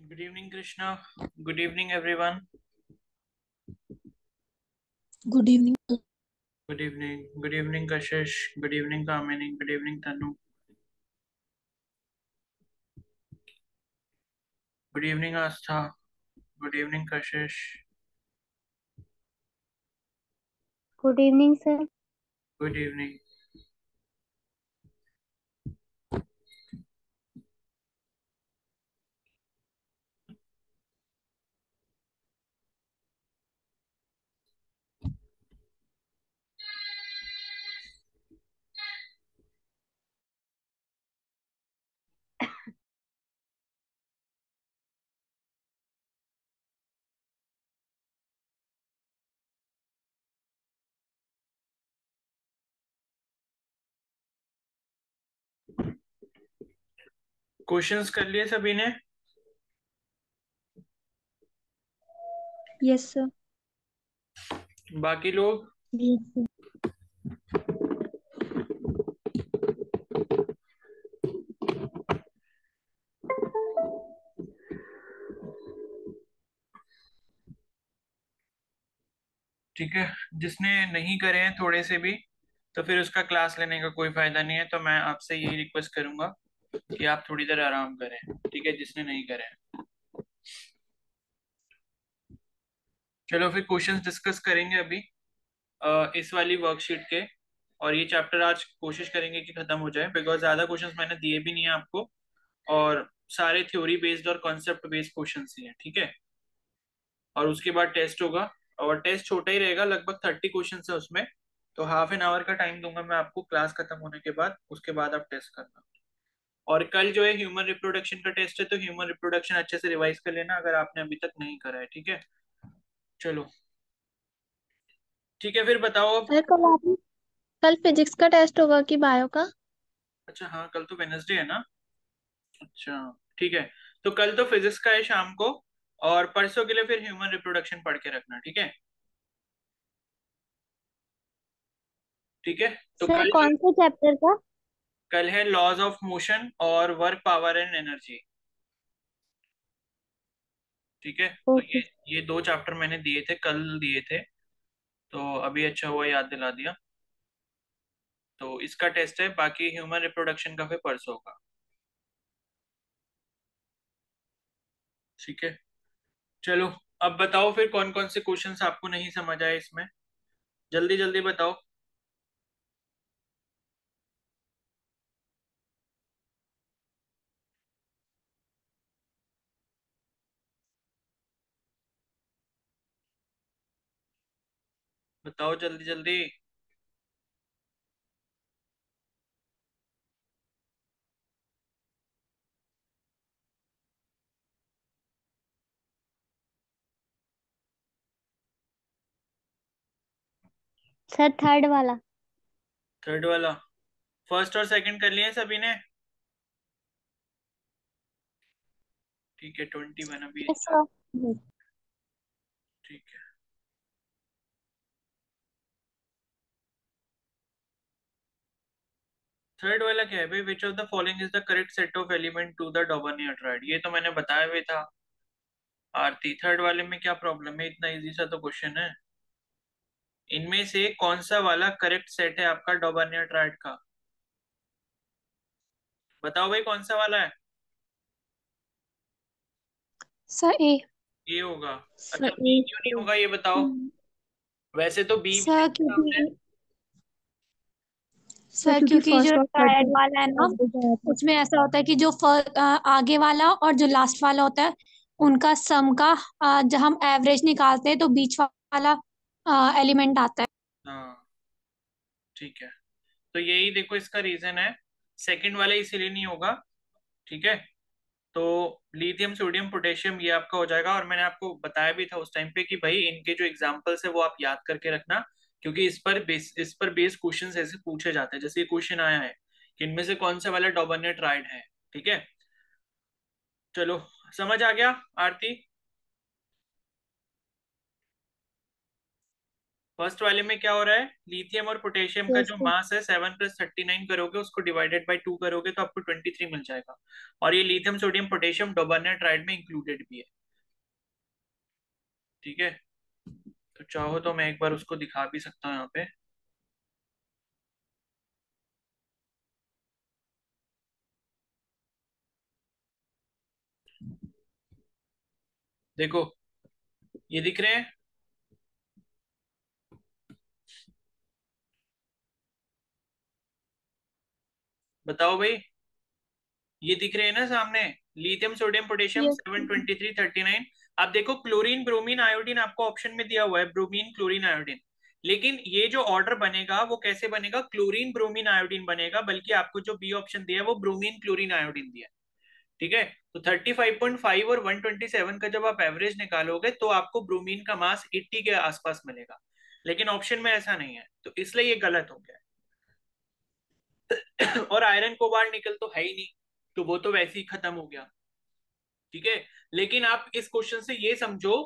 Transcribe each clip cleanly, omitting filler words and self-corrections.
Good evening, Krishna. Good evening, everyone. Good evening. Good evening. Good evening, Kashish. Good evening, Kamini. Good evening, Tanu. Good evening, Astha. Good evening, Kashish. Good evening, sir. Good evening. Questions कर लिए सभी ने? Yes, sir. बाकी लोग? Yes, sir. ठीक है। जिसने नहीं करे हैं थोड़े से भी, तो फिर उसका क्लास लेने का कोई फायदा नहीं है। तो मैं आपसे यही रिक्वेस्ट करूंगा कि आप थोड़ी देर आराम करें। ठीक है, जिसने नहीं करे हैं। चलो फिर क्वेश्चंस डिस्कस करेंगे अभी इस वाली वर्कशीट के। और ये चैप्टर आज कोशिश करेंगे कि खत्म हो जाए, बिकॉज ज्यादा क्वेश्चंस मैंने दिए भी नहीं है आपको। और सारे थ्योरी बेस्ड और कॉन्सेप्ट बेस्ड क्वेश्चंस ही हैं। ठीक है। और उसके बाद टेस्ट होगा। और टेस्ट छोटा ही रहेगा, लगभग 30 क्वेश्चन है उसमें। तो हाफ एन आवर का टाइम दूंगा मैं आपको क्लास खत्म होने के बाद। उसके बाद आप टेस्ट करना। और कल जो है ह्यूमन रिप्रोडक्शन का टेस्ट है, तो ह्यूमन रिप्रोडक्शन अच्छे से रिवाइज कर लेना अगर आपने अभी तक नहीं करा है। ठीक है। चलो ठीक है, फिर बताओ अब। सर कल फिजिक्स का टेस्ट होगा कि बायो का? अच्छा हाँ, कल तो वेनसडे है ना। अच्छा ठीक है। तो कल तो फिजिक्स का है शाम को। और परसों के लिए फिर ह्यूमन रिप्रोडक्शन पढ़ के रखना। ठीक है। ठीक है। तो सर कल जो कौन से चैप्टर का? कल है लॉज ऑफ मोशन और वर्क पावर एंड एनर्जी। ठीक है। तो ओके। ये दो चैप्टर मैंने दिए थे, कल दिए थे। तो अभी अच्छा हुआ याद दिला दिया। तो इसका टेस्ट है, बाकी ह्यूमन रिप्रोडक्शन का फिर परसों होगा। ठीक है। चलो अब बताओ फिर कौन कौन से क्वेश्चंस आपको नहीं समझ आए इसमें। जल्दी जल्दी बताओ। बताओ जल्दी जल्दी। सर थर्ड वाला। थर्ड वाला? फर्स्ट और सेकंड कर लिए सभी ने? ठीक है, 21 अभी। Yes sir. ठीक है। थर्ड वाला क्या है भाई? Which of the following is the correct set of element to the Dobereiner? ये तो मैंने बताया हुआ था आरती। थर्ड वाले में क्या प्रॉब्लम है? इतना इजी सा तो क्वेश्चन है। इनमें से कौन सा वाला करेक्ट सेट है आपका डोबरनियर ट्रायड का? बताओ भाई, कौन सा वाला है? सर ए। ये होगा? सर अच्छा, बी ए। क्यों नहीं होगा ये बताओ। वैसे तो बी भी सर सामने है। क्योंकि सर क्योंकि जो फर्स्ट और थर्ड ट्रायड वाला है ना, उसमें ऐसा होता है कि जो आगे वाला और जो लास्ट वाला होता है, उनका सम का जब हम एवरेज निकालते हैं तो बीच वाला एलिमेंट आता है। हाँ ठीक है। तो यही देखो इसका रीजन है। सेकंड वाला इसीलिए नहीं होगा। ठीक है। तो लिथियम सोडियम पोटेशियम ये आपका हो जाएगा। और मैंने आपको बताया भी था उस टाइम पे कि भाई इनके जो एग्जांपल्स है वो आप याद करके रखना। क्योंकि इस पर बेस क्वेश्चंस ऐसे पूछे जाते हैं। जैसे ये क्वेश्चन आया है कि इनमें से कौन सा वाला डॉबरनेट ट्राइड है। ठीक है। चलो, समझ आ गया आरती? फर्स्ट वाले में क्या हो रहा है, लिथियम और पोटेशियम का यस जो सर। मास है 7 + 39 करोगे, उसको डिवाइडेड बाई 2 करोगे तो आपको 23 मिल जाएगा। और ये लिथियम सोडियम पोटेशियम डोबरनेट ट्राइड में इंक्लूडेड भी है। ठीक है, तो चाहो तो मैं एक बार उसको दिखा भी सकता हूँ यहाँ पे। देखो, ये दिख रहे हैं, बताओ भाई, ये दिख रहे हैं ना सामने, लिथियम सोडियम पोटेशियम यस। 7 23 39। अब देखो, क्लोरीन ब्रोमीन आयोडीन आपको ऑप्शन में दिया हुआ है, ब्रोमीन क्लोरीन आयोडीन। लेकिन ये जो ऑर्डर बनेगा वो कैसे बनेगा, क्लोरीन ब्रोमीन आयोडीन बनेगा, बल्कि आपको जो बी ऑप्शन दिया है वो ब्रोमीन क्लोरीन आयोडीन दिया है। ठीक है, तो 35.5 और 127 का जब आप एवरेज निकालोगे तो आपको ब्रोमीन का मास 80 के आसपास मिलेगा। लेकिन ऑप्शन में ऐसा नहीं है, तो इसलिए ये गलत हो गया है। और आयरन कोबाल्ट निकल तो है ही नहीं, तो वो तो वैसे ही खत्म हो गया। ठीक है, लेकिन आप इस क्वेश्चन से ये समझो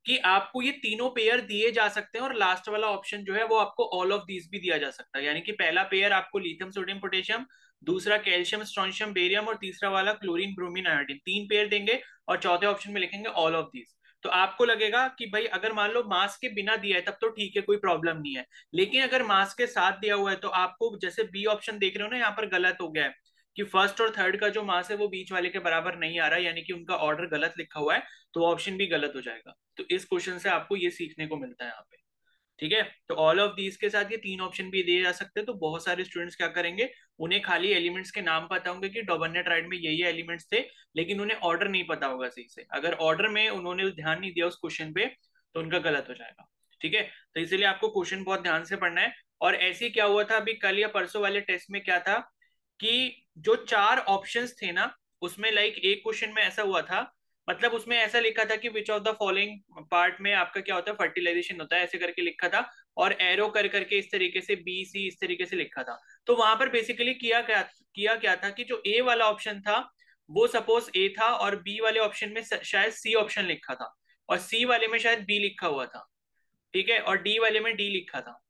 कि आपको ये तीनों पेयर दिए जा सकते हैं, और लास्ट वाला ऑप्शन जो है वो आपको ऑल ऑफ दीज भी दिया जा सकता है। यानी कि पहला पेयर आपको लिथियम सोडियम पोटेशियम, दूसरा कैल्शियम स्ट्रोंशियम बेरियम, और तीसरा वाला क्लोरीन ब्रोमीन आयोडीन, तीन पेयर देंगे और चौथे ऑप्शन में लिखेंगे ऑल ऑफ दीज। तो आपको लगेगा कि भाई अगर मान लो मास के बिना दिया है तब तो ठीक है, कोई प्रॉब्लम नहीं है। लेकिन अगर मास के साथ दिया हुआ है तो आपको, जैसे बी ऑप्शन देख रहे हो ना, यहाँ पर गलत हो गया है कि फर्स्ट और थर्ड का जो मास है वो बीच वाले के बराबर नहीं आ रहा, यानी कि उनका ऑर्डर गलत लिखा हुआ है, तो ऑप्शन भी गलत हो जाएगा। तो इस क्वेश्चन से आपको ये सीखने को मिलता है यहाँ पे। ठीक है, तो ऑल ऑफ दीज के साथ ये तीन ऑप्शन भी दिए जा सकते हैं। तो बहुत सारे स्टूडेंट्स क्या करेंगे, उन्हें खाली एलिमेंट्स के नाम पता होंगे कि डॉबरनेट राइड में ये एलिमेंट्स थे, लेकिन उन्हें ऑर्डर नहीं पता होगा सही से। अगर ऑर्डर में उन्होंने ध्यान नहीं दिया उस क्वेश्चन पे तो उनका गलत हो जाएगा। ठीक है, तो इसलिए आपको क्वेश्चन बहुत ध्यान से पढ़ना है। और ऐसे क्या हुआ था अभी कल या परसों वाले टेस्ट में, क्या था कि जो चार ऑप्शंस थे ना, उसमें लाइक एक क्वेश्चन में ऐसा हुआ था, मतलब उसमें ऐसा लिखा था कि विच ऑफ द फॉलोइंग पार्ट में आपका क्या होता है, फर्टिलाइजेशन होता है, ऐसे करके लिखा था। और एरो कर करके इस तरीके से बी सी इस तरीके से लिखा था। तो वहां पर बेसिकली किया क्या था कि जो ए वाला ऑप्शन था वो सपोज ए था, और बी वाले ऑप्शन में शायद सी ऑप्शन लिखा था, और सी वाले में शायद बी लिखा हुआ था। ठीक है, और डी वाले में डी लिखा था।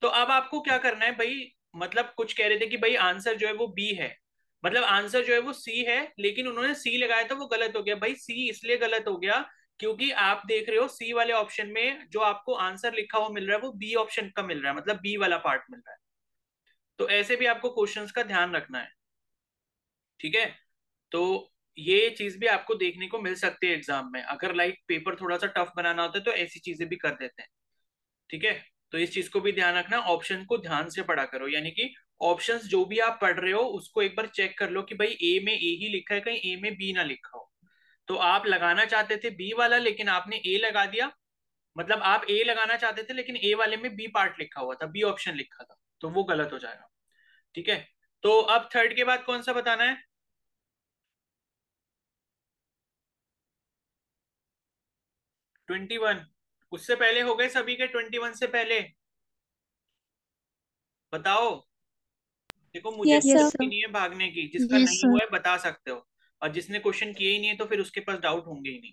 तो अब आपको क्या करना है भाई, मतलब कुछ कह रहे थे कि भाई आंसर जो है वो बी है, मतलब आंसर जो है वो सी है, लेकिन उन्होंने सी लगाया था, वो गलत हो गया भाई। सी इसलिए गलत हो गया क्योंकि आप देख रहे हो सी वाले ऑप्शन में जो आपको आंसर लिखा हुआ मिल रहा है वो बी ऑप्शन का मिल रहा है, मतलब बी वाला पार्ट मिल रहा है। तो ऐसे भी आपको क्वेश्चंस का ध्यान रखना है। ठीक है, तो ये चीज भी आपको देखने को मिल सकती है एग्जाम में, अगर लाइक पेपर थोड़ा सा टफ बनाना होता है तो ऐसी चीजें भी कर देते हैं। ठीक है, तो इस चीज को भी ध्यान रखना, ऑप्शन को ध्यान से पढ़ा करो, यानी कि ऑप्शंस जो भी आप पढ़ रहे हो उसको एक बार चेक कर लो कि भाई ए में ए ही लिखा है, कहीं ए में बी ना लिखा हो। तो आप लगाना चाहते थे बी वाला लेकिन आपने ए लगा दिया, मतलब आप ए लगाना चाहते थे लेकिन ए वाले में बी पार्ट लिखा हुआ था, बी ऑप्शन लिखा था, तो वो गलत हो जाएगा। ठीक है, तो अब थर्ड के बाद कौन सा बताना है, 21? उससे पहले हो गए सभी के 21 से पहले, बताओ। देखो मुझे यस भी सर। जल्दी नहीं है भागने की, जिसका यस नहीं हुआ सर। है बता सकते हो, और जिसने क्वेश्चन किए ही नहीं है तो फिर उसके पास डाउट होंगे ही नहीं।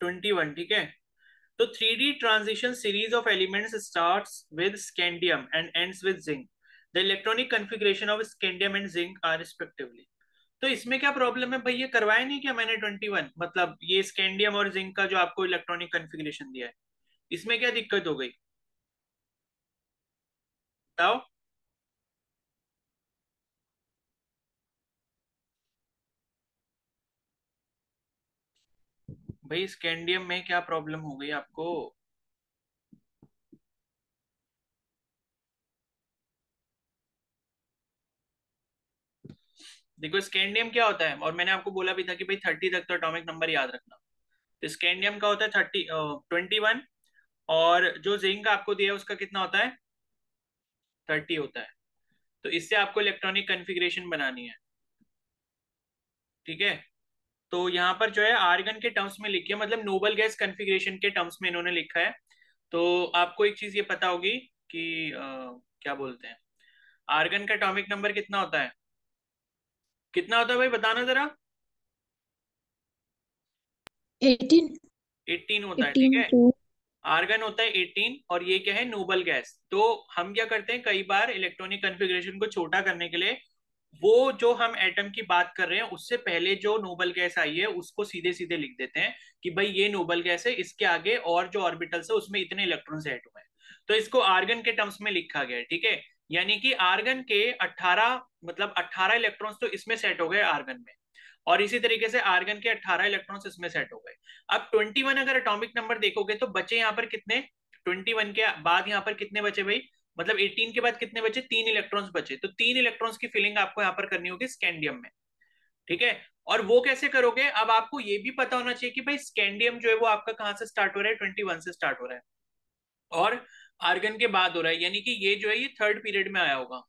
21, ठीक है। तो 3D transition series of elements starts with scandium and ends with zinc. The electronic configuration of scandium and zinc are respectively. तो इसमें क्या प्रॉब्लम है भाई, ये करवाया नहीं क्या मैंने 21, मतलब ये स्कैंडियम और जिंक का जो आपको इलेक्ट्रॉनिक कॉन्फ़िगरेशन दिया है, इसमें क्या दिक्कत हो गई, बताओ। भाई स्कैंडियम में क्या प्रॉब्लम हो गई आपको। देखो स्कैंडियम क्या होता है, और मैंने आपको बोला भी था कि भाई 30 तक तो एटॉमिक नंबर याद रखना। तो स्कैंडियम का होता है 21, और जो जिंक आपको दिया है उसका कितना होता है, 30 होता है। तो इससे आपको इलेक्ट्रॉनिक कन्फिग्रेशन बनानी है। ठीक है, तो यहाँ पर जो है आर्गन के टर्म्स में लिखिए, मतलब नोबल गैस कन्फिग्रेशन के टर्म्स में इन्होंने लिखा है। तो आपको एक चीज ये पता होगी कि क्या बोलते हैं, आर्गन का एटॉमिक नंबर कितना होता है, कितना होता है भाई बताना जरा। 18। 18 होता है, ठीक 18 है। टू। आर्गन होता है 18 और ये क्या है, नोबल गैस। तो हम क्या करते हैं, कई बार इलेक्ट्रॉनिक कॉन्फ़िगरेशन को छोटा करने के लिए वो जो हम एटम की बात कर रहे हैं उससे पहले जो नोबल गैस आई है उसको सीधे सीधे लिख देते हैं कि भाई ये नोबल गैस है, इसके आगे और जो ऑर्बिटल्स है उसमें इतने इलेक्ट्रॉन्स ऐड हुए हैं। तो इसको आर्गन के टर्म्स में लिखा गया है, ठीक है। यानी कि आर्गन के 18, मतलब 18 इलेक्ट्रॉन्स तो इसमें सेट हो गए आर्गन में, और इसी तरीके से आर्गन के 18 इलेक्ट्रॉन्स इसमें सेट हो गए। अब 21 अगर एटॉमिक नंबर देखोगे तो बचे यहाँ पर कितने, 21 के बाद यहाँ पर कितने बचे भाई, मतलब 18 के बाद कितने बचे, 3 इलेक्ट्रॉन्स बचे। तो 3 इलेक्ट्रॉन्स की फिलिंग आपको यहाँ पर करनी होगी स्कैंडियम में, ठीक है। और वो कैसे करोगे, अब आपको ये भी पता होना चाहिए कि भाई स्कैंडियम जो है वो आपका कहाँ से स्टार्ट हो रहा है, 21 से स्टार्ट हो रहा है और आर्गन के बाद हो रहा है, यानी कि ये जो है ये थर्ड पीरियड में आया होगा,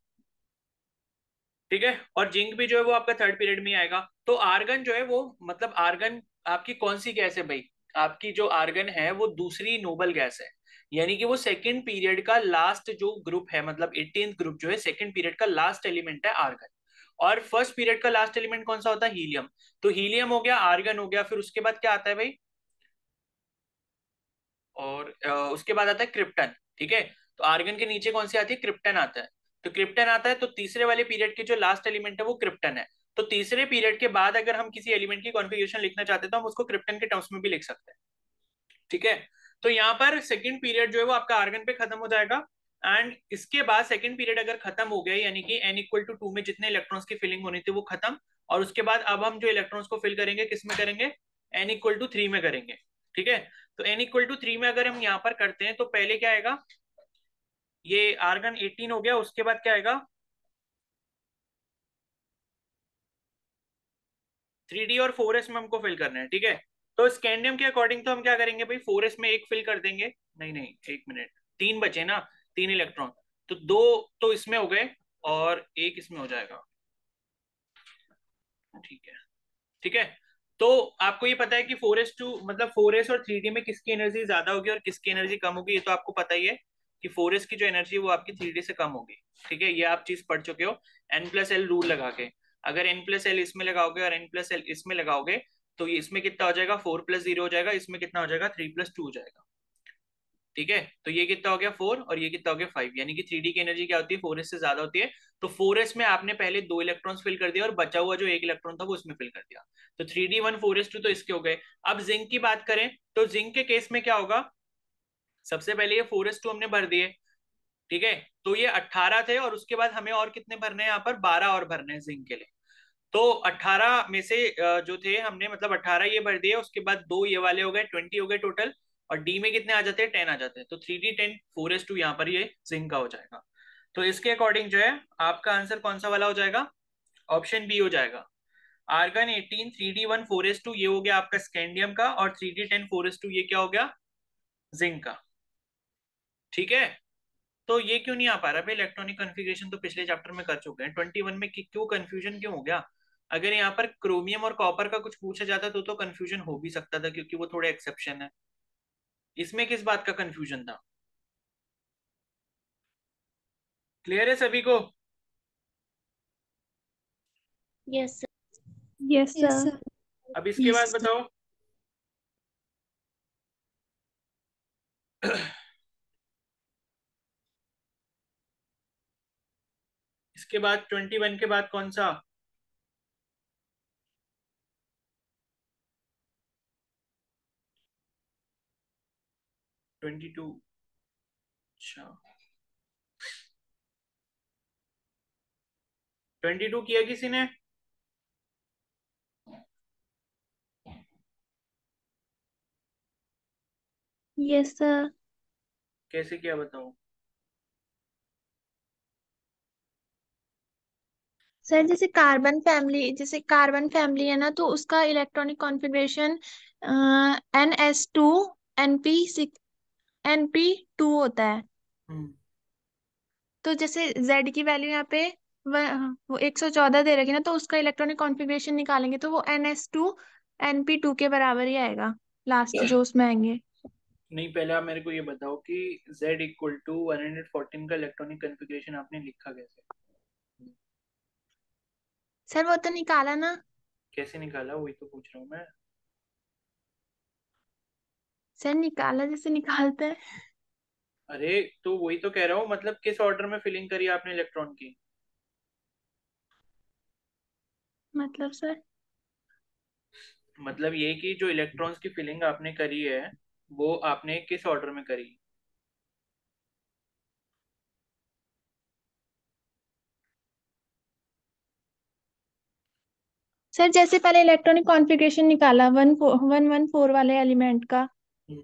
ठीक है। और जिंक भी जो है वो आपका थर्ड पीरियड में आएगा। तो आर्गन जो है वो, मतलब आर्गन आपकी कौन सी गैस है भाई, आपकी जो आर्गन है वो दूसरी नोबल गैस है, यानी कि वो सेकंड पीरियड का लास्ट जो ग्रुप है, मतलब 18th ग्रुप जो है सेकंड पीरियड का लास्ट एलिमेंट है आर्गन। और फर्स्ट पीरियड का लास्ट एलिमेंट कौन सा होता है, हीलियम। तो हीलियम हो गया, आर्गन हो गया, फिर उसके बाद क्या आता है भाई, और उसके बाद आता है क्रिप्टन, ठीक है। तो आर्गन के नीचे कौन सी आती है, क्रिप्टन आता है। तो क्रिप्टन आता है तो तीसरे वाले पीरियड के जो लास्ट एलिमेंट है वो क्रिप्टन है। तो तीसरे पीरियड के बाद अगर हम किसी एलिमेंट की कॉन्फ़िगरेशन लिखना चाहते हैं तो हम उसको क्रिप्टन के टर्म्स में भी लिख सकते हैं, ठीक है। तो यहाँ पर सेकंड पीरियड जो है वो आपका आर्गन पे खत्म हो जाएगा। एंड इसके बाद सेकंड पीरियड अगर खत्म हो गया, यानी कि n = 2 में जितने इलेक्ट्रॉन्स की फिलिंग होनी थी वो खत्म, और उसके बाद अब हम जो इलेक्ट्रॉन्स को फिल करेंगे किस में करेंगे, n = 3 में करेंगे, ठीक है। तो n = 3 में अगर हम यहाँ पर करते हैं तो पहले क्या आएगा, ये आर्गन 18 हो गया, उसके बाद क्या आएगा, 3D और 4s में हमको फिल करना है, ठीक है। तो स्कैंडियम के अकॉर्डिंग तो हम क्या करेंगे भाई, 4s में एक फिल कर देंगे, नहीं नहीं एक मिनट, तीन बचे ना, 3 इलेक्ट्रॉन, तो दो तो इसमें हो गए और एक इसमें हो जाएगा, ठीक है, ठीक है। तो आपको ये पता है कि 4s2 मतलब 4s और 3D में किसकी एनर्जी ज्यादा होगी और किसकी एनर्जी कम होगी, ये तो आपको पता ही है कि 4s की जो एनर्जी है वो आपकी 3D से कम होगी, ठीक है। ये आप चीज पढ़ चुके हो n+l रूल लगा के। अगर n+l इसमें लगाओगे और n+l इसमें लगाओगे तो ये इसमें कितना हो जाएगा, 4+0 हो जाएगा, इसमें कितना हो जाएगा, 3+2 हो जाएगा, ठीक है। तो ये कितना हो गया 4 और ये कितना हो गया 5, यानी कि 3D की एनर्जी क्या होती है, 4s से ज्यादा होती है। तो 4s में आपने पहले 2 इलेक्ट्रॉन्स फिल कर दिया और बचा हुआ जो एक इलेक्ट्रॉन था वो उसमें फिल कर दिया। तो 3D1 4s2 तो इसके हो गए। अब जिंक की बात करें तो जिंक के केस में क्या होगा, सबसे पहले ये 4s2 हमने भर दिए, ठीक है। तो ये 18 थे और उसके बाद हमें और कितने भरने हैं, यहाँ पर 12 और भरने हैं जिंक के लिए। तो 18 में से जो थे हमने, मतलब 18 ये भर दिए, उसके बाद दो ये वाले हो गए, 20 हो गए टोटल। और डी में कितने आ जाते हैं, 10 आ जाते हैं। तो 3D10 4s2 यहाँ पर ये जिंक का हो जाएगा। तो इसके अकॉर्डिंग जो है आपका आंसर कौन सा वाला हो जाएगा, ऑप्शन बी हो जाएगा। आर्गन 18 3D1 4s2 ये हो गया आपका स्कैंडियम का, और 3D10 4s2 ये क्या हो गया, जिंक का, ठीक है। तो ये क्यों नहीं आ पा रहा भाई, इलेक्ट्रॉनिक कॉन्फ़िगरेशन तो पिछले चैप्टर में कर चुके हैं, 21 में क्यों कंफ्यूजन क्यों हो गया। अगर यहाँ पर क्रोमियम और कॉपर का कुछ पूछा जाता तो कंफ्यूजन हो भी सकता था, क्योंकि वो थोड़े एक्सेप्शन है। इसमें किस बात का कंफ्यूजन था, क्लियर है सभी को। Yes sir. Yes yes sir. Sir. अब इसके बाद बताओ, इसके बाद 21 के बाद कौन सा, 22, अच्छा 22 किया किसी ने, यस सर। कैसे किया बताओ। सर जैसे कार्बन फैमिली है ना, तो उसका electronic configuration NS2 NP6 NP2 होता है। हम्म, तो जैसे Z की वैल्यू यहाँ पे वो 114 दे रखी ना, तो उसका इलेक्ट्रॉनिक कॉन्फ़िगरेशन निकालेंगे तो वो NS2 NP2 के बराबर ही आएगा, लास्ट जो उसमें आएंगे। नहीं पहले आप मेरे को ये बताओ कि Z = 114 का इलेक्ट्रॉनिक कॉन्फ़िगरेशन आपने लिखा कैसे, सर वो तो निकाला ना। कैसे निकाला, वही तो पूछ रहा हूँ मैं। सर निकाला जैसे निकालते हैं। अरे तो वही तो कह रहा हूँ, मतलब किस ऑर्डर में फिलिंग करी आपने इलेक्ट्रॉन की? मतलब सर मतलब ये कि जो इलेक्ट्रॉन्स की फिलिंग आपने करी है वो आपने किस ऑर्डर में करी? सर जैसे पहले इलेक्ट्रॉनिक कॉन्फ़िगरेशन निकाला 114 वाले एलिमेंट का, हम्म।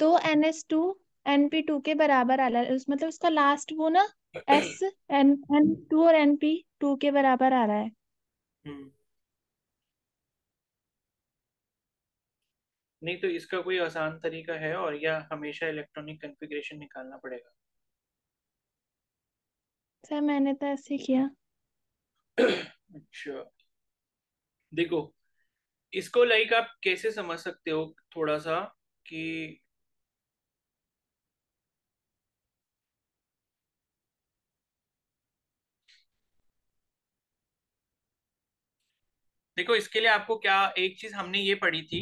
तो NS2 NP2 के बराबर आ रहा है, मतलब उसका लास्ट वो ना SN2 और NP2 के बराबर आ रहा है। हम्म। नहीं तो इसका कोई आसान तरीका है, और या हमेशा इलेक्ट्रॉनिक कॉन्फ़िगरेशन निकालना पड़ेगा? सर मैंने तो ऐसे किया। अच्छा, देखो, इसको लाइक आप कैसे समझ सकते हो थोड़ा सा, कि देखो इसके लिए आपको क्या, एक चीज हमने ये पढ़ी थी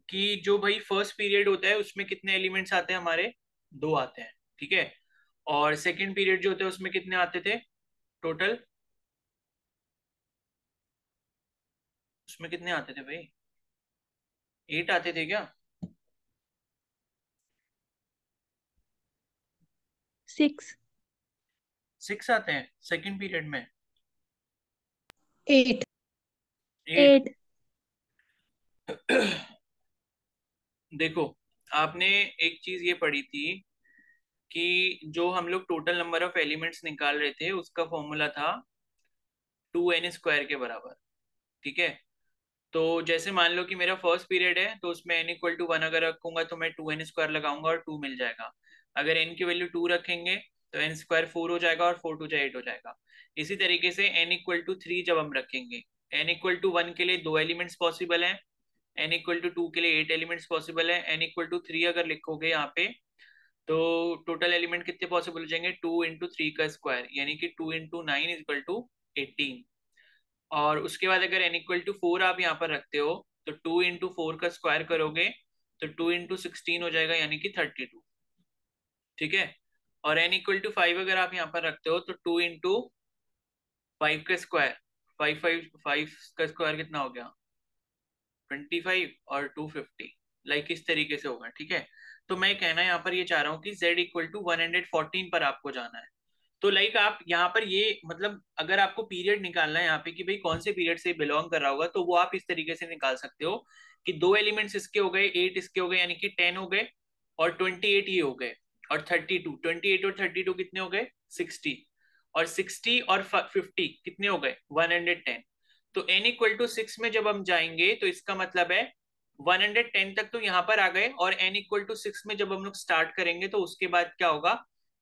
कि जो भाई फर्स्ट पीरियड होता है उसमें कितने एलिमेंट्स आते हैं हमारे? दो आते हैं, ठीक है। और सेकंड पीरियड जो होता है उसमें कितने आते थे टोटल? उसमें कितने आते थे भाई? 8 आते थे क्या? 6। 6 आते हैं सेकंड पीरियड में? 8। 8? 8। देखो, आपने एक चीज ये पढ़ी थी कि जो हम लोग टोटल नंबर ऑफ एलिमेंट्स निकाल रहे थे उसका फॉर्मूला था 2n² के बराबर, ठीक है। तो जैसे मान लो कि मेरा फर्स्ट पीरियड है, तो उसमें n = 1 अगर रखूंगा तो मैं 2n² लगाऊंगा और 2 मिल जाएगा। अगर n की वैल्यू 2 रखेंगे तो n² 4 हो जाएगा और 4 2 जा 8 हो जाएगा। इसी तरीके से n = 3 जब हम रखेंगे, n = 1 के लिए दो एलिमेंट्स पॉसिबल हैं, n = 2 के लिए 8 एलिमेंट्स पॉसिबल है। n = 3 अगर लिखोगे यहाँ पे तो टोटल एलिमेंट कितने पॉसिबल हो जाएंगे? 2 × 3 का स्क्वायर, यानी कि 2 × 9 = 18। और उसके बाद अगर n = 4 आप यहाँ पर रखते हो तो 2 × 4 का स्क्वायर करोगे तो 2 × 16 हो जाएगा, यानी कि 32, ठीक है। और n = 5 अगर आप यहाँ पर रखते हो तो 2 × 5 का स्क्वायर, 5 का स्क्वायर कितना हो गया? 25 और 250, लाइक इस तरीके से होगा, ठीक है। तो मैं कहना यहाँ पर ये चाह रहा हूँ कि z = 114 पर आपको जाना है। तो लाइक आप यहाँ पर ये मतलब अगर आपको पीरियड निकालना है यहाँ पे कि भाई कौन से पीरियड से बिलोंग कर रहा होगा, तो वो आप इस तरीके से निकाल सकते हो कि दो एलिमेंट्स इसके हो गए, 8 इसके हो गए, यानी कि 10 हो गए, और 28 ये हो गए, और 32, 28 और 32 कितने हो गए? 60। और 60 और 50 कितने हो गए? 110। तो n = 6 में जब हम जाएंगे तो इसका मतलब है 110 तक तो यहाँ पर आ गए, और n = 6 में जब हम लोग स्टार्ट करेंगे तो उसके बाद क्या होगा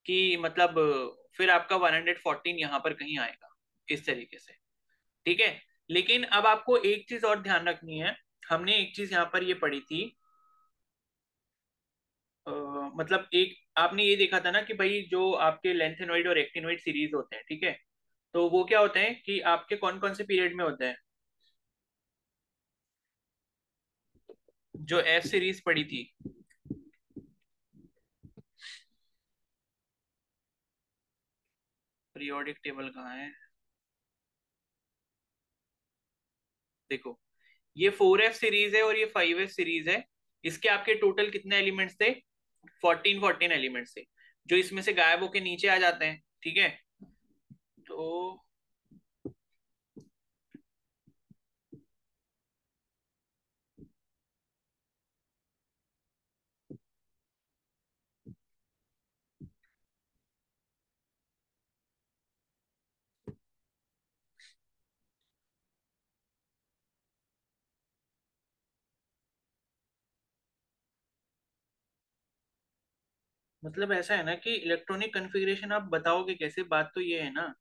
कि मतलब फिर आपका 114 यहाँ पर कहीं आएगा, इस तरीके से, ठीक है। लेकिन अब आपको एक चीज और ध्यान रखनी है। हमने एक चीज यहाँ पर ये पढ़ी थी, मतलब एक आपने ये देखा था ना कि भाई जो आपके लेंथेनॉइड और एक्टिनॉइड सीरीज होते हैं, ठीक है, तो वो क्या होते हैं कि आपके कौन कौन से पीरियड में होते हैं? जो एफ सीरीज पढ़ी थी, पीरियोडिक टेबल कहाँ है? देखो, ये 4F सीरीज है और ये 5F सीरीज है। इसके आपके टोटल कितने एलिमेंट्स थे? 14 एलिमेंट्स थे, जो इसमें से गायब होके नीचे आ जाते हैं, ठीक है। तो मतलब ऐसा है ना कि इलेक्ट्रॉनिक कॉन्फ़िगरेशन आप बताओगे कैसे, बात तो ये है ना।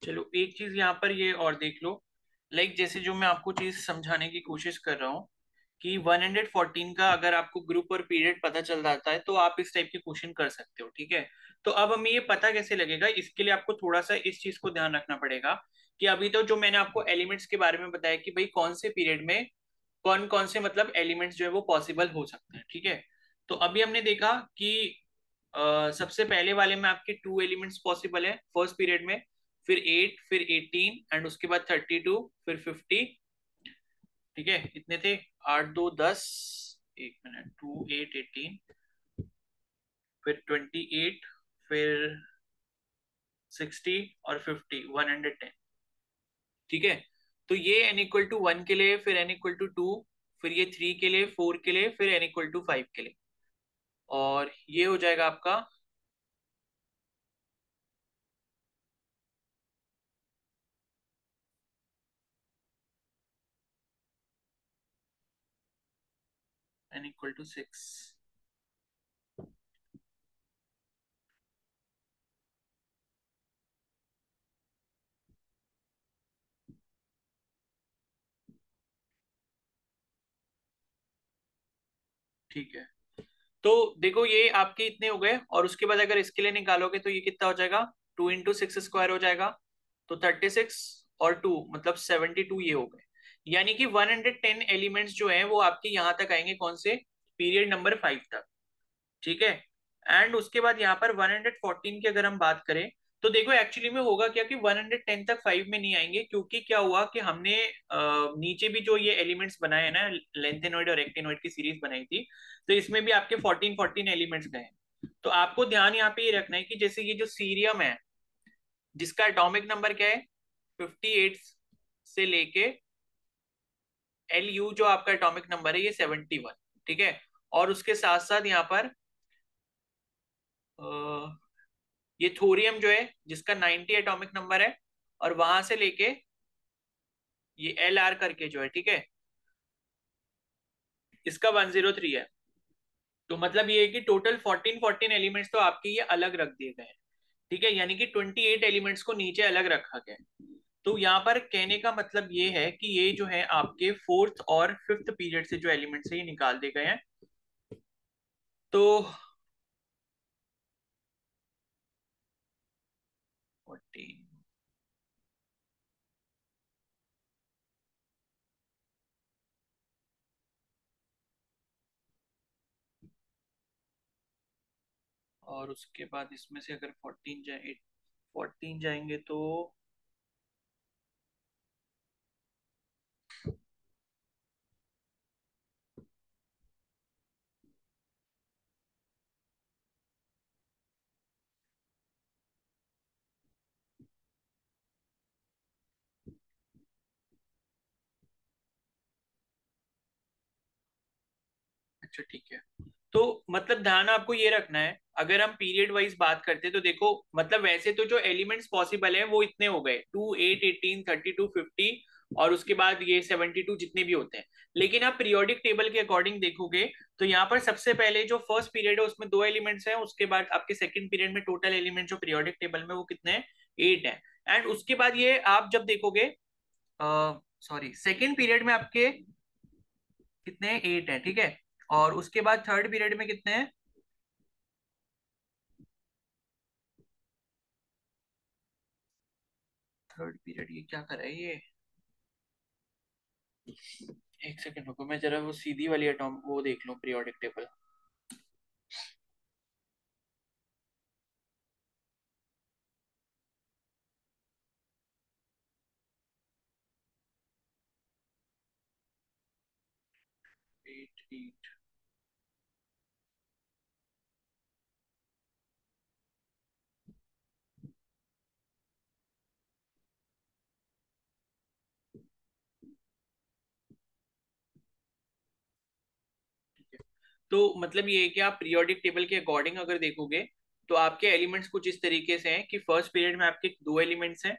चलो एक चीज यहाँ पर ये और देख लो, लाइक जैसे जो मैं आपको चीज समझाने की कोशिश कर रहा हूँ कि 114 का अगर आपको ग्रुप और पीरियड पता चल जाता है तो आप इस टाइप के क्वेश्चन कर सकते हो, ठीक है। तो अब हमें ये पता कैसे लगेगा, इसके लिए आपको थोड़ा सा इस चीज को ध्यान रखना पड़ेगा कि अभी तो जो मैंने आपको एलिमेंट्स के बारे में बताया कि भाई कौन से पीरियड में कौन कौन से मतलब एलिमेंट्स जो है वो पॉसिबल हो सकते हैं, ठीक है। तो अभी हमने देखा कि सबसे पहले वाले में आपके 2 एलिमेंट्स पॉसिबल है फर्स्ट पीरियड में, फिर 8, फिर 18 एंड उसके बाद 32, फिर 50, ठीक है। इतने थे, 8 2 10, एक मिनट, 2 8 18, फिर 28, फिर 60 और 50, 110, ठीक है। तो ये n इक्वल टू 1 के लिए, फिर n इक्वल टू 2, फिर ये 3 के लिए, 4 के लिए, फिर n इक्वल टू 5 के लिए, और ये हो जाएगा आपका n इक्वल टू 6। ठीक है, तो देखो ये आपके इतने हो गए, और उसके बाद अगर इसके लिए निकालोगे तो ये कितना हो जाएगा, 2 × 6 स्क्वायर हो जाएगा, तो 36 और 2 मतलब 72 ये हो गए। यानी कि 110 एलिमेंट्स जो हैं वो आपके यहाँ तक आएंगे, कौन से, पीरियड नंबर 5 तक, ठीक है। एंड उसके बाद यहाँ पर 114 की अगर हम बात करें तो देखो एक्चुअली में होगा क्या कि 110 तक 5 में नहीं आएंगे, क्योंकि क्या हुआ कि हमने नीचे भी जो ये एलिमेंट्स बनाए हैं ना, लेंथेनॉइड और रेक्टेनॉइड की सीरीज बनाई थी, तो इसमें भी आपके 14 एलिमेंट्स गए हैं। तो आपको ध्यान यहाँ पे ये रखना है कि जैसे ये जो सीरियम है जिसका एटॉमिक नंबर क्या है 58 से लेके LU जो आपका एटॉमिक नंबर है ये 71, ठीक है। और उसके साथ साथ यहाँ पर ये थोरियम जो है जिसका 90 एटॉमिक नंबर है, और वहां से लेके ये LR करके जो है, ठीक है, इसका 103 है। तो मतलब ये है कि टोटल 14 एलिमेंट्स तो आपके ये अलग रख दिए गए हैं, ठीक है, यानी कि 28 एलिमेंट्स को नीचे अलग रखा गया है। तो यहाँ पर कहने का मतलब ये है कि ये जो है आपके फोर्थ और फिफ्थ पीरियड से जो एलिमेंट्स है ये निकाल दिए गए हैं। तो 14 और उसके बाद इसमें से अगर 14 जाएंगे तो अच्छा ठीक है। तो मतलब ध्यान आपको ये रखना है, अगर हम पीरियड वाइज बात करते हैं तो देखो मतलब वैसे तो जो एलिमेंट्स पॉसिबल है वो इतने हो गए, 2 8 18 32 50, और उसके बाद ये 72 जितने भी होते हैं। लेकिन आप पीरियोडिक टेबल के अकॉर्डिंग देखोगे तो यहाँ पर सबसे पहले जो फर्स्ट पीरियड है उसमें 2 एलिमेंट्स हैं, उसके बाद आपके सेकंड पीरियड में टोटल एलिमेंट जो पीरियोडिक टेबल में वो कितने हैं, 8 है। एंड उसके बाद ये आप जब देखोगे, सॉरी, सेकंड पीरियड में आपके कितने हैं, 8 है, ठीक है। और उसके बाद थर्ड पीरियड में कितने हैं, थर्ड पीरियड ये क्या कर रहा है ये, एक सेकंड रुको, मैं जरा वो सीधी वाली एटॉम वो देख लूं पीरियोडिक टेबल। 8 8, ठीक है। तो मतलब ये है कि आप पीरियोडिक टेबल के अकॉर्डिंग अगर देखोगे तो आपके एलिमेंट्स कुछ इस तरीके से हैं कि फर्स्ट पीरियड में आपके 2 एलिमेंट्स हैं,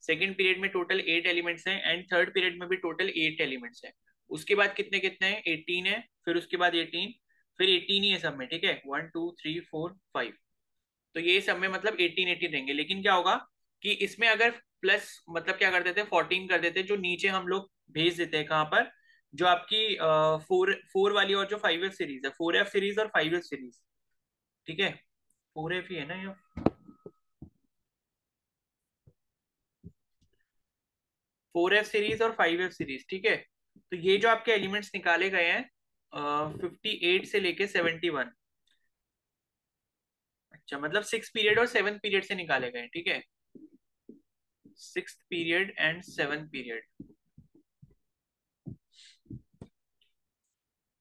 सेकंड पीरियड में टोटल 8 एलिमेंट्स हैं, एंड थर्ड पीरियड में भी टोटल 8 एलिमेंट्स हैं। उसके बाद कितने कितने हैं, 18 है, फिर उसके बाद 18, फिर 18 ही है सब में, ठीक है, 1 2 3 4 5। तो ये सब में मतलब 18 रहेंगे। लेकिन क्या होगा कि इसमें अगर प्लस मतलब क्या कर देते हैं 14 कर देते हैं, जो नीचे हम लोग भेज देते हैं कहाँ पर, जो आपकी 4 वाली और जो 5F सीरीज है, 4F सीरीज और 5F सीरीज, ठीक है, 4F ही है ना ये, 4F सीरीज और 5F सीरीज, ठीक है। तो ये जो आपके एलिमेंट्स निकाले गए हैं 58 से लेके 71, अच्छा मतलब 6 पीरियड और 7 पीरियड से निकाले गए हैं, ठीक है, 6th period and 7th period.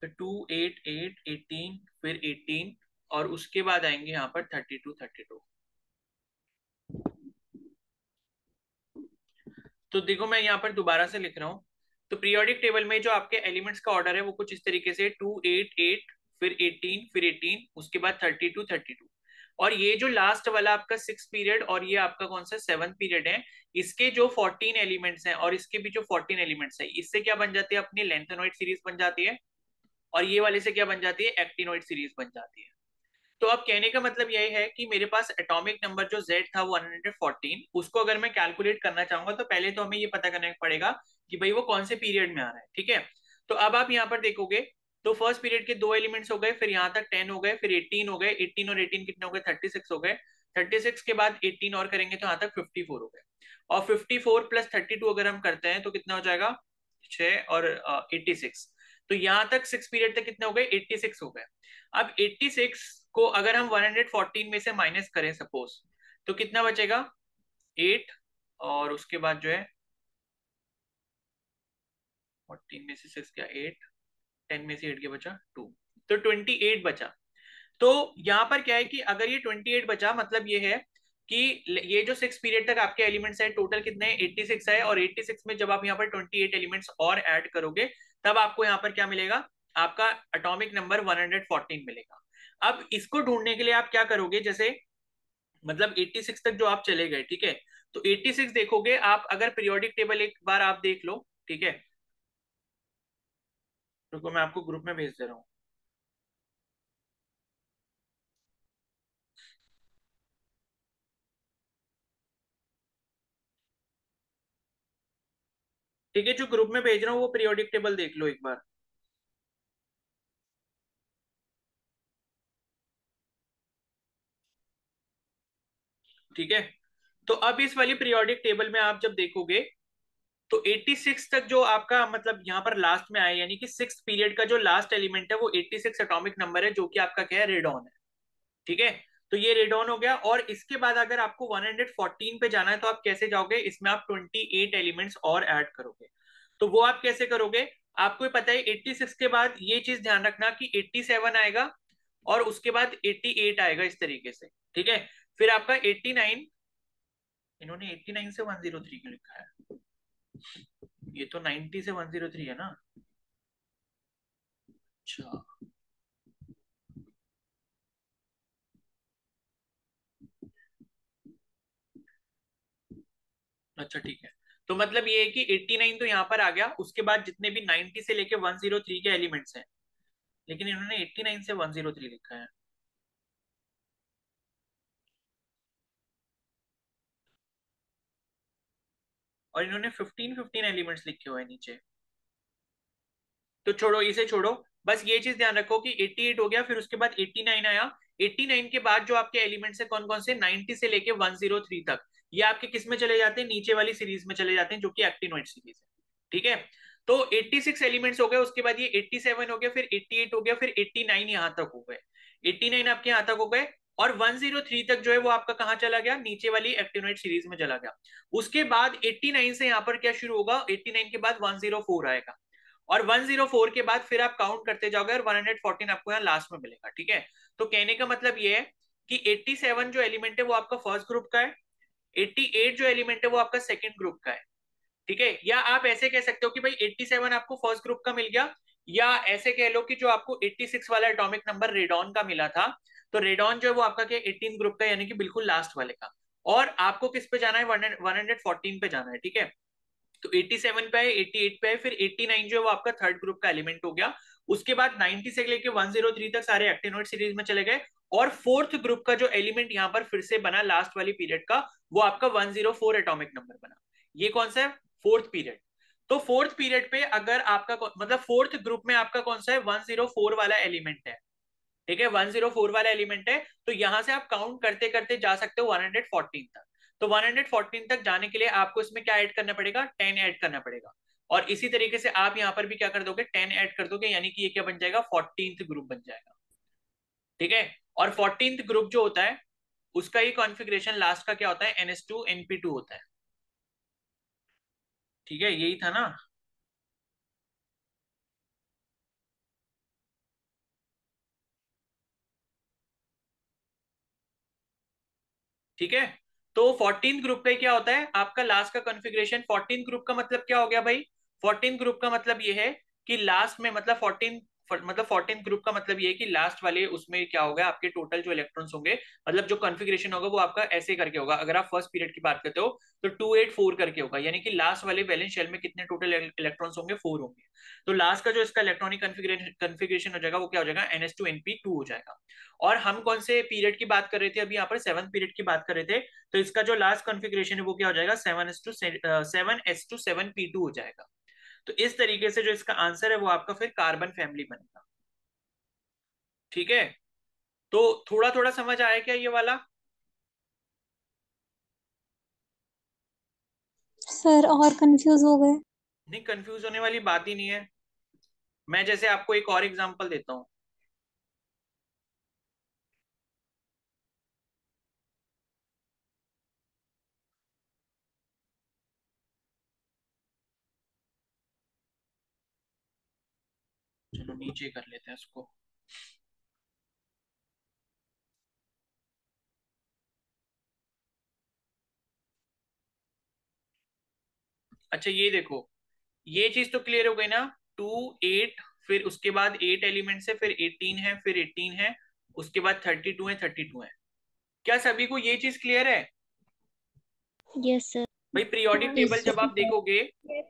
तो 2 8 8 18 फिर 18 और उसके बाद आएंगे यहाँ पर 32 32। तो देखो मैं यहाँ पर दोबारा से लिख रहा हूँ। तो पीरियोडिक टेबल में जो आपके एलिमेंट्स का ऑर्डर है वो कुछ इस तरीके से 2 8 8 फिर 18 फिर 18 उसके बाद 32 32। और ये जो लास्ट वाला आपका 6 पीरियड और ये आपका कौन सा 7 पीरियड है, इसके जो 14 एलिमेंट्स हैं और इसके भी जो 14 एलिमेंट्स है, इससे क्या बन जाती है अपनी लेंथेनॉइड सीरीज बन जाती है, और ये वाले से क्या बन जाती है एक्टिनॉइड सीरीज बन जाती है। तो अब कहने का मतलब यही है कि मेरे पास एटॉमिक नंबर जो Z था वो 114, उसको अगर मैं कैलकुलेट करना चाहूंगा तो पहले तो हमें ये पता करना पड़ेगा कि भाई वो कौन से पीरियड में आ रहा है, ठीक है। तो अब आप यहाँ पर देखोगे तो फर्स्ट पीरियड के 2 एलिमेंट्स हो गए, फिर यहाँ तक 10 हो गए, फिर 18 हो गए, 18 और 18 कितने हो गए 36 हो गए, 36 के बाद 18 और करेंगे तो यहाँ तक 54 हो गए, और 54 प्लस 32 अगर हम करते हैं तो कितना हो जाएगा 6 और 86। तो यहाँ तक 6 पीरियड तक कितने हो गए 86 हो गए। अब 86 को अगर हम 114 में से माइनस करें सपोज, तो कितना बचेगा 8, और उसके बाद जो है 14 में से 6 क्या 8, 10 में से 8 क्या बचा 2, तो 28 बचा। तो यहाँ पर क्या है कि अगर ये 28 बचा मतलब ये है कि ये जो 6 पीरियड तक आपके एलिमेंट्स है टोटल कितने 86 है, और 86 में जब आप यहाँ पर 28 एलिमेंट्स और ऐड करोगे तब आपको यहाँ पर क्या मिलेगा, आपका एटॉमिक नंबर 114 मिलेगा। अब इसको ढूंढने के लिए आप क्या करोगे, जैसे मतलब 86 तक जो आप चले गए, ठीक है, तो 86 देखोगे आप अगर पीरियोडिक टेबल एक बार आप देख लो, ठीक है, रुको मैं आपको ग्रुप में भेज दे रहा हूँ। ठीक है, जो ग्रुप में भेज रहा हूँ वो पीरियोडिक टेबल देख लो एक बार। ठीक है, तो अब इस वाली पीरियोडिक टेबल में आप जब देखोगे तो 86 तक जो आपका मतलब यहाँ पर लास्ट में आया, यानी कि 6th पीरियड का जो लास्ट एलिमेंट है वो 86 एटॉमिक नंबर है, जो कि आपका क्या है रेडॉन है, ठीक है। तो ये रेडॉन हो गया, और इसके बाद अगर आपको 114 पे जाना है तो आप कैसे जाओगे, इसमें आप 28 एलिमेंट्स और ऐड करोगे। तो वो आप कैसे करोगे, आपको पता है 86 के बाद ये चीज ध्यान रखना कि 87 आएगा और उसके बाद 88 आएगा इस तरीके से, ठीक है। फिर आपका 89, इन्होंने 89 से 103 क्यों लिखा है, ये तो 90 से 103 है ना, अच्छा अच्छा ठीक है। तो मतलब ये है कि 89 तो यहाँ पर आ गया, उसके बाद जितने भी 90 से लेके 103 के एलिमेंट्स हैं, लेकिन इन्होंने 89 से 103 लिखा है। और इन्होंने 15 15 एलिमेंट्स लिखे हुए हैं नीचे। तो छोड़ो, इसे छोड़ो, बस ये चीज ध्यान रखो कि 88 हो गया, फिर उसके बाद 89 आया, 89 के बाद जो आपके एलिमेंट्स है कौन कौन से 90 से लेके 103 तक, ये आपके किस में चले जाते हैं, नीचे वाली सीरीज में चले जाते हैं जो कि एक्टिनोइड सीरीज है, ठीक है। तो 86 एलिमेंट्स हो गए, उसके बाद ये 87 हो गया, फिर 88 हो गया, फिर 89 यहाँ तक हो गए, 89 आपके यहाँ तक हो गए, और 103 तक जो है वो आपका कहाँ चला गया, नीचे वाली एक्टिनोइड सीरीज में चला गया। उसके बाद 89 से यहाँ पर क्या शुरू होगा, 89 के बाद 104 आएगा, और 104 के बाद फिर आप काउंट करते जाओगे और 114 आपको यहाँ लास्ट में मिलेगा, ठीक है। तो कहने का मतलब ये है कि 87 जो एलिमेंट है वो आपका फर्स्ट ग्रुप का है, 88 जो एलिमेंट है वो आपका सेकंड ग्रुप का है, ठीक है। या आप ऐसे कह सकते हो कि भाई 87 आपको फर्स्ट ग्रुप का मिल गया, या ऐसे कह लो कि जो आपको 86 वाला एटॉमिक नंबर रेडॉन का मिला था, तो रेडॉन जो है वो आपका क्या 18 ग्रुप का, यानी कि बिल्कुल लास्ट वाले का, और आपको किस पे जाना है 114 पे जाना है, ठीक है। तो 87 पे है, 88 पे है, फिर 89 जो है वो आपका थर्ड ग्रुप का एलिमेंट हो गया। उसके बाद 90 से लेके 103 तक सारे एक्टिनोइड सीरीज में चले गए, और फोर्थ ग्रुप का जो एलिमेंट यहां पर फिर से बना लास्ट वाली पीरियड का, वो आपका 104 एटॉमिक नंबर बना। ये कौन सा है? Fourth period. तो फोर्थ पीरियड पे अगर आपका मतलब फोर्थ ग्रुप में आपका कौन सा है? 104 वाला एलिमेंट है। ठीक है, 104 वाला एलिमेंट है। तो यहां से आप काउंट करते करते जा सकते हो 114 तक। तो 114 तक जाने के लिए आपको इसमें क्या ऐड करना पड़ेगा? 10 ऐड करना पड़ेगा। और इसी तरीके से आप यहां पर भी क्या कर दोगे? 10 ऐड कर दोगे, यानी कि ये क्या बन जाएगा? 14th ग्रुप बन जाएगा। ठीक है, और 14th ग्रुप जो होता है उसका ही कॉन्फ़िगरेशन लास्ट का क्या होता है? NH2 NP2 होता है। ठीक है, यही था ना। ठीक है, तो 14th ग्रुप का क्या होता है? आपका लास्ट का कॉन्फ़िगरेशन। 14th ग्रुप का मतलब क्या हो गया भाई? 14th ग्रुप का मतलब ये है कि लास्ट में मतलब 14th ग्रुप का मतलब ये है कि लास्ट वाले उसमें क्या होगा? आपके टोटल जो इलेक्ट्रॉन्स होंगे, मतलब जो कॉन्फ़िगरेशन होगा वो आपका ऐसे करके होगा। अगर आप फर्स्ट पीरियड की बात करते हो तो 284 करके होगा, यानी कि लास्ट वाले वैलेंस शेल में कितने टोटल इलेक्ट्रॉन्स होंगे? 4 होंगे। तो लास्ट का जो इसका इलेक्ट्रॉनिक कॉन्फ़िगरेशन हो जाएगा वो क्या हो जाएगा? NH2 NP2 हो जाएगा। और हम कौन से पीरियड की बात कर रहे थे अभी? यहाँ पर 7th पीरियड की बात कर रहे थे। तो इसका जो लास्ट कॉन्फ़िगरेशन है वो क्या हो जाएगा? 7s2 7p2 हो जाएगा। तो इस तरीके से जो इसका आंसर है वो आपका फिर कार्बन फैमिली बनेगा। ठीक है, तो थोड़ा थोड़ा समझ आया क्या ये वाला? सर और कंफ्यूज हो गए। नहीं, कंफ्यूज होने वाली बात ही नहीं है। मैं जैसे आपको एक और एग्जांपल देता हूँ। चलो नीचे कर लेते हैं इसको। अच्छा ये देखो, ये चीज तो क्लियर हो गई ना। 2 8, फिर उसके बाद 8 एलिमेंट्स है, फिर 18 है, फिर 18 है, उसके बाद 32 है, 32 है। क्या सभी को ये चीज क्लियर है? Yes sir. भाई पीरियोडिक टेबल यस जब सर। आप देखोगे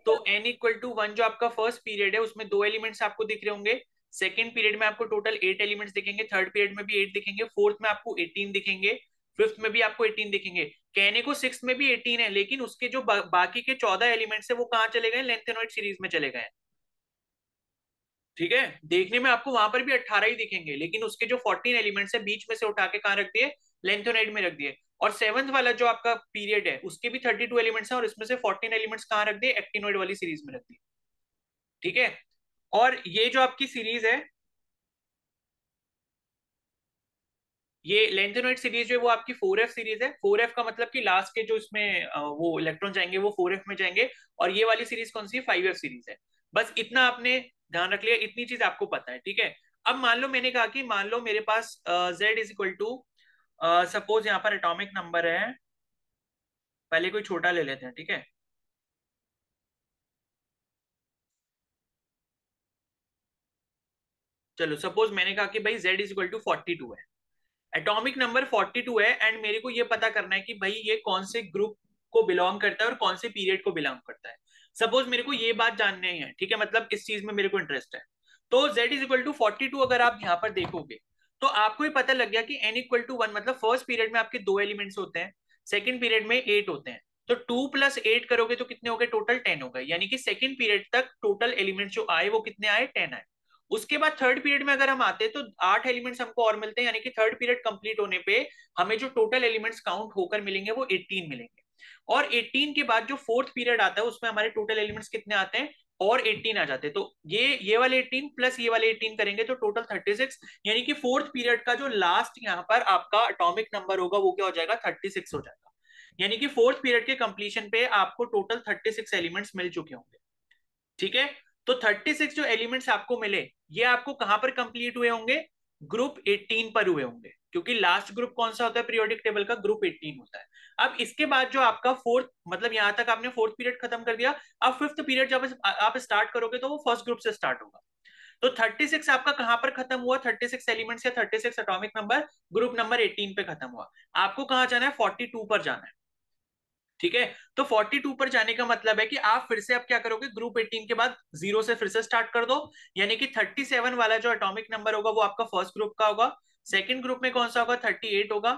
तो n=1 जो आपका फर्स्ट पीरियड है उसमें 2 एलिमेंट्स आपको दिख रहे होंगे। सेकंड पीरियड में आपको टोटल 8 एलिमेंट्स दिखेंगे, थर्ड पीरियड में भी 8 दिखेंगे, फोर्थ में आपको 18 दिखेंगे, फिफ्थ में भी आपको 18 दिखेंगे। कहने को सिक्स में भी 18 है, लेकिन उसके जो बाकी के 14 एलिमेंट्स है वो कहाँ चले गए? लेंथेनॉइड सीरीज में चले गए। ठीक है, देखने में आपको वहां पर भी 18 ही दिखेंगे, लेकिन उसके जो 14 एलिमेंट्स है बीच में से उठा के कहाँ रख दिए? लेंथोनाइड में रख दिए। और सेवंथ वाला जो आपका पीरियड है उसके भी 32 एलिमेंट्स हैं, और इसमें से 14 एलिमेंट्स कहाँ रख दिए? एक्टिनोइड वाली सीरीज में रख दिए। ठीक है, और ये जो आपकी सीरीज है, ये लेंथेनॉइड सीरीज जो है वो आपकी 4f सीरीज है। 4f का मतलब कि लास्ट के जो इसमें वो इलेक्ट्रॉन जाएंगे वो 4f में जाएंगे। और ये वाली सीरीज कौन सी है? 5f सीरीज है। बस इतना आपने ध्यान रख लिया, इतनी चीज आपको पता है। ठीक है, अब मान लो मैंने कहा कि मान लो मेरे पास Z=, सपोज यहाँ पर एटॉमिक नंबर है, पहले कोई छोटा ले लेते हैं। ठीक है, चलो सपोज मैंने कहा कि भाई Z=42 है, एटॉमिक नंबर 42 है, एंड मेरे को ये पता करना है कि भाई ये कौन से ग्रुप को बिलोंग करता है और कौन से पीरियड को बिलोंग करता है। सपोज मेरे को ये बात जाननी है, ठीक है, मतलब इस चीज में मेरे को इंटरेस्ट है। तो Z=42 अगर आप यहाँ पर देखोगे तो आपको ये पता लग गया कि n=1, मतलब फर्स्ट पीरियड में आपके 2 एलिमेंट्स होते हैं, सेकंड पीरियड में 8 होते हैं। तो 2 + 8 करोगे तो कितने हो गए? टोटल 10 हो गए, यानी कि सेकंड पीरियड तक टोटल एलिमेंट्स जो आए वो कितने आए? 10 आए। उसके बाद थर्ड पीरियड में अगर हम आते हैं तो 8 एलिमेंट्स हमको और मिलते हैं, यानी कि थर्ड पीरियड कंप्लीट होने पे हमें जो टोटल एलिमेंट्स काउंट होकर मिलेंगे वो 18 मिलेंगे। और 18 के बाद जो फोर्थ पीरियड आता है उसमें हमारे टोटल एलिमेंट्स कितने आते हैं? और 18 आ जाते हैं। तो ये वाले 18 प्लस ये वाले 18 करेंगे तो टोटल 36, यानी कि फोर्थ पीरियड का जो लास्ट यहाँ पर आपका एटॉमिक नंबर होगा वो क्या हो जाएगा? 36 हो जाएगा। यानी कि फोर्थ पीरियड के कंप्लीशन पे आपको टोटल 36 एलिमेंट्स मिल चुके होंगे। ठीक है, तो 36 जो एलिमेंट्स आपको मिले ये आपको कहां पर कंप्लीट हुए होंगे? ग्रुप 18 पर हुए होंगे, क्योंकि लास्ट ग्रुप कौन सा होता है पीरियोडिक टेबल का? ग्रुप 18 होता है। अब इसके बाद जो आपका फोर्थ, मतलब यहां तक आपने फोर्थ पीरियड खत्म कर दिया, अब फिफ्थ पीरियड जब आप स्टार्ट करोगे तो वो फर्स्ट ग्रुप से स्टार्ट होगा। तो 36 आपका कहां पर खत्म हुआ? 36 एलिमेंट्स या 36 एटॉमिक नंबर ग्रुप नंबर 18 पे खत्म हुआ। आपको कहां जाना है? 42 पर जाना है। ठीक है, तो 42 पर जाने का मतलब है कि आप फिर से अब क्या करोगे? ग्रुप 18 के बाद 0 से फिर से स्टार्ट कर दो, यानी कि 37 वाला जो एटॉमिक नंबर होगा वो आपका फर्स्ट ग्रुप का होगा। सेकंड ग्रुप में कौन सा होगा, 38 होगा,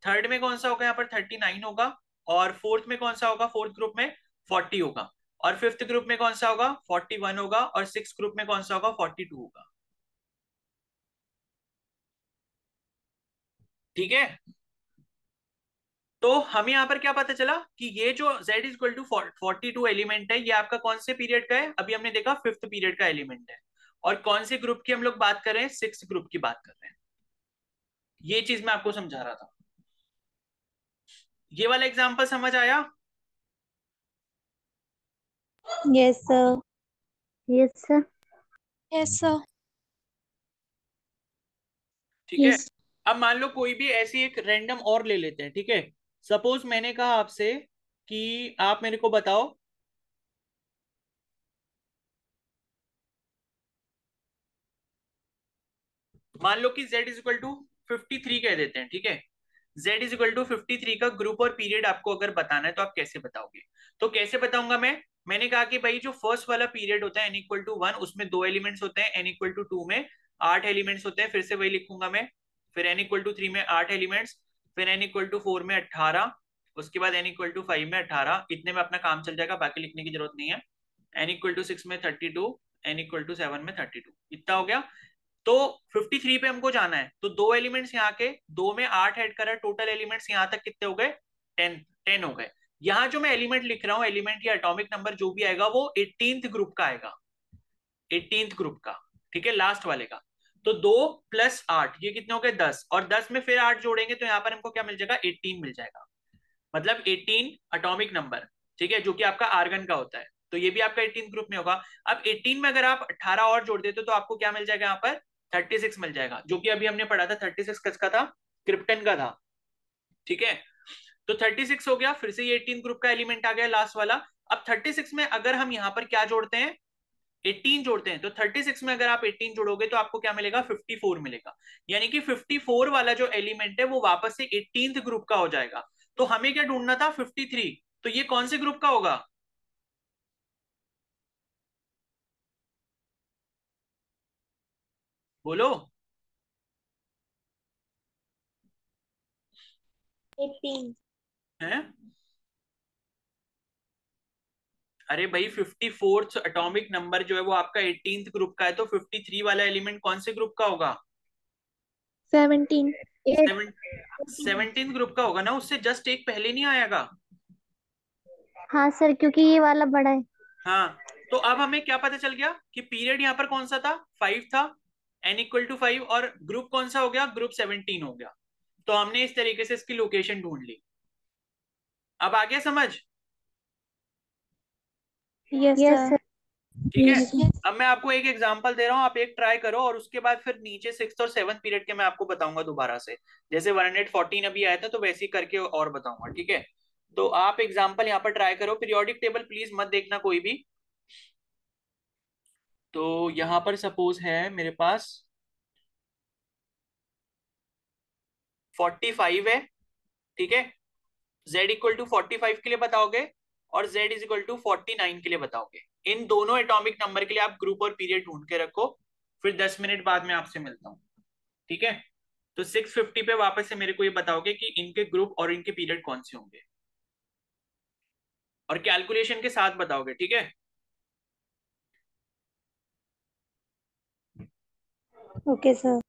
थर्ड में कौन सा होगा यहाँ पर 39 होगा, और फोर्थ में कौन सा होगा, फोर्थ ग्रुप में 40 होगा, और फिफ्थ ग्रुप में कौन सा होगा 41 होगा, और सिक्स ग्रुप में कौन सा होगा 42 होगा। ठीक है, तो हमें यहाँ पर क्या पता चला कि ये जो z is equal to 42 element है, ये आपका कौन से पीरियड का है, अभी हमने देखा फिफ्थ पीरियड का एलिमेंट है, और कौन से ग्रुप की हम लोग बात कर रहे हैं, सिक्स ग्रुप की बात कर रहे हैं। ये चीज मैं आपको समझा रहा था। ये वाला एग्जांपल समझ आया? Yes sir. Yes sir. Yes sir. ठीक है, अब मान लो कोई भी ऐसी एक रैंडम और ले लेते हैं। ठीक है, सपोज मैंने कहा आपसे कि आप मेरे को बताओ, मान लो कि z इज इक्वल टू 53 कह देते हैं। ठीक है, z इज इक्वल टू 53 का ग्रुप और पीरियड आपको अगर बताना है तो आप कैसे बताओगे? तो कैसे बताऊंगा मैंने कहा कि भाई जो फर्स्ट वाला पीरियड होता है n इक्वल टू 1, उसमें दो एलिमेंट्स होते हैं, n इक्वल टू 2 में 8 एलिमेंट्स होते हैं, फिर से वही लिखूंगा मैं। फिर n इक्वल टू 3 में 8 एलिमेंट्स, फिर n इक्वल टू 4 में 18, उसके बाद n इक्वल टू 5 में 18, इतने में अपना काम चल जाएगा, बाकी लिखने की जरूरत नहीं है। n इक्वल टू 6 में 32, n इक्वल टू 7 में 32, इतना हो गया। तो 53 पे हमको जाना है, तो दो एलिमेंट्स यहाँ के, दो में 8 ऐड करा, टोटल एलिमेंट्स यहाँ तक कितने हो गए, 10 हो गए। यहाँ जो मैं एलिमेंट लिख रहा हूँ, एलिमेंट या एटॉमिक नंबर जो भी आएगा वो 18th ग्रुप का आएगा, 18th ग्रुप का। ठीक है, लास्ट वाले का। तो 2 + 8 ये कितने हो गए, 10, और 10 में फिर 8 जोड़ेंगे तो यहाँ पर हमको क्या मिल जाएगा, 18 मिल जाएगा, मतलब 18 एटॉमिक नंबर। ठीक है, जो कि आपका आर्गन का होता है, तो ये भी आपका 18 ग्रुप में होगा। अब 18 में अगर आप 18 और जोड़ देते तो आपको क्या मिल जाएगा, यहाँ पर 36 मिल जाएगा, जो कि अभी हमने पढ़ा था 36 किसका था, क्रिप्टन का था। ठीक है, तो 36 हो गया, फिर से ये 18 ग्रुप का एलिमेंट आ गया लास्ट वाला। अब 36 में अगर हम यहाँ पर क्या जोड़ते हैं, 18 जोड़ते हैं, तो 36 में अगर आप 18 जोड़ोगे तो आपको क्या मिलेगा, 54 मिलेगा। यानी कि 54 वाला जो एलिमेंट है वो वापस से 18th ग्रुप का हो जाएगा। तो हमें क्या ढूंढना था, 53, तो ये कौन से ग्रुप का होगा, बोलो? 18। हैं? अरे भाई 54th एटॉमिक नंबर जो है वो आपका 18th ग्रुप का है, तो 53 वाला एलिमेंट कौन से ग्रुप का होगा, 17। 17th ग्रुप का होगा ना, उससे जस्ट एक पहले नहीं आएगा। हाँ सर, क्योंकि ये वाला बड़ा है। हाँ, तो अब हमें क्या पता चल गया कि पीरियड यहाँ पर कौन सा था, 5 था, n इक्वल टू 5, और ग्रुप कौन सा हो गया, ग्रुप 17 हो गया। तो हमने इस तरीके से इसकी लोकेशन ढूंढ ली। अब आ गया समझ? Yes sir. ठीक है, अब मैं आपको एक एग्जांपल दे रहा हूँ, आप एक ट्राई करो, और उसके बाद फिर नीचे सिक्स और सेवन पीरियड के मैं आपको बताऊंगा दोबारा से। जैसे 114 अभी आया था तो वैसे ही करके और बताऊंगा। ठीक है, तो आप एग्जांपल यहाँ पर ट्राई करो, पीरियोडिक टेबल प्लीज मत देखना कोई भी। तो यहाँ पर सपोज है मेरे पास 45 है। ठीक है, z इक्वल टू 45 के लिए बताओगे, और z इज इक्वल टू 49 के लिए बताओगे। इन दोनों एटॉमिक नंबर के लिए आप ग्रुप और पीरियड ढूंढ के रखो, फिर 10 मिनट बाद में आपसे मिलता हूँ। ठीक है, तो 650 पे वापस से मेरे को ये बताओगे कि इनके ग्रुप और इनके पीरियड कौन से होंगे, और कैलकुलेशन के साथ बताओगे। ठीक है, ओके सर।